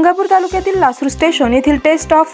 गंगापूर तालुक्यातील लासूर स्टेशन येथील taste of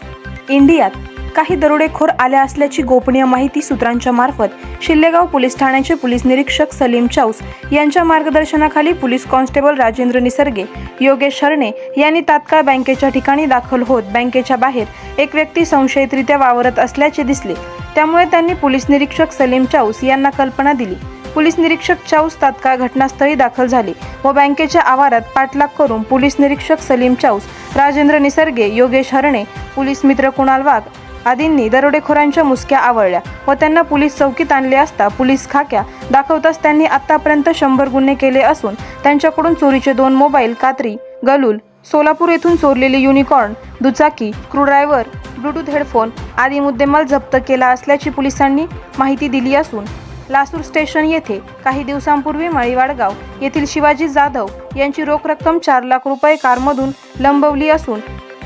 इंडियात काही दरोडेखोर आल्या असल्याची गोपनीय माहिती सूत्रांच्या मार्फत शिल्लेगाव पोलीस ठाण्याचे पोलीस निरीक्षक सलीम चाऊस यांच्या मार्गदर्शनाखाली पोलीस कॉन्स्टेबल राजेंद्र निसर्गे, योगेश हरणे यांनी तात्काळ बँकेच्या ठिकाणी दाखल होत बँकेच्या बाहेर एक व्यक्ती संशयितरित्या वावरत असल्याचे दिसले। त्यामुळे त्यांनी पोलीस निरीक्षक सलीम चाऊस यांना कल्पना दिली। पोलीस निरीक्षक चाऊस तात्काळ घटनास्थळी दाखल झाले व बँकेच्या आवारात पाठलाग करून पोलीस निरीक्षक सलीम चाऊस, राजेंद्र निसर्गे, योगेश हरणे, पोलीस मित्र कुणाल वाघ आदींनी दरोडेखोरांच्या मुसक्या आवळल्या व त्यांना पोलीस चौकीत आणले असता पोलीस खाक्या दाखवताच त्यांनी आतापर्यंत 100 गुन्हे केले असून त्यांच्याकडून चोरीचे 2 मोबाईल, कात्री, गलूल, सोलापूर येथून चोरलेली युनिकॉर्न, दुचाकी, स्क्रूड्रायव्हर, ब्लूटूथ हेडफोन आदी मुद्देमाल जप्त केला असल्याची पोलिसांनी माहिती दिली असून लासूर स्टेशन येथे काही दिवसांपूर्वी माळीवाडगाव येथील शिवाजी जाधव यांची रोख रक्कम 4 लाख रुपये कारमधून लंबवली असून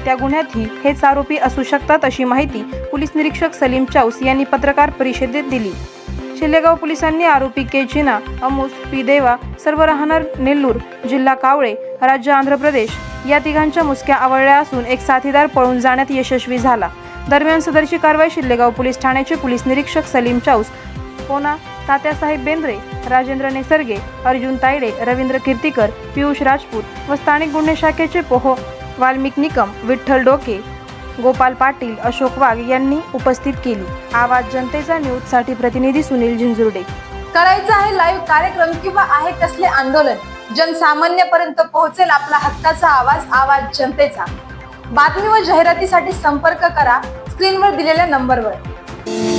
त्या गुन्ह्यातही हेच आरोपी असू शकतात अशी माहिती पोलीस निरीक्षक सलीम चाऊस यांनी पत्रकार परिषदेत दिली। शिल्लेगाव पोलिसांनी आरोपी के जिना, अमूस, पी देवा, सर्व राहणार नेल्लूर, जिल्हा कावळे, राज्य आंध्र प्रदेश या तिघांच्या मुसक्या आवळल्या असून एक साथीदार पळून जाण्यात यशस्वी झाला। दरम्यान सदरची कारवाई शिल्लेगाव पोलीस ठाण्याचे पोलीस निरीक्षक सलीम चाऊस, पोना तात्यासाहेब बेंद्रे, राजेंद्र निसर्गे, अर्जुन तायडे, रवींद्र कीर्तीकर, पियुष राजपूत व स्थानिक गुन्हे शाखेचे पोह वाल्मिक निकम, विठ्ठल डोके, गोपाल पाटील, अशोक वाघ यांनी उपस्थित केली। आवाज जनतेचा न्यूजसाठी प्रतिनिधी सुनील झिंजुर्डे। करायचं आहे लाईव्ह कार्यक्रम किंवा आहे कसले आंदोलन, जनसामान्यपर्यंत पोहोचेल आपला हक्काचा आवाज, आवाज जनतेचा। बातमी व जाहिरातीसाठी संपर्क करा स्क्रीनवर दिलेल्या नंबरवर।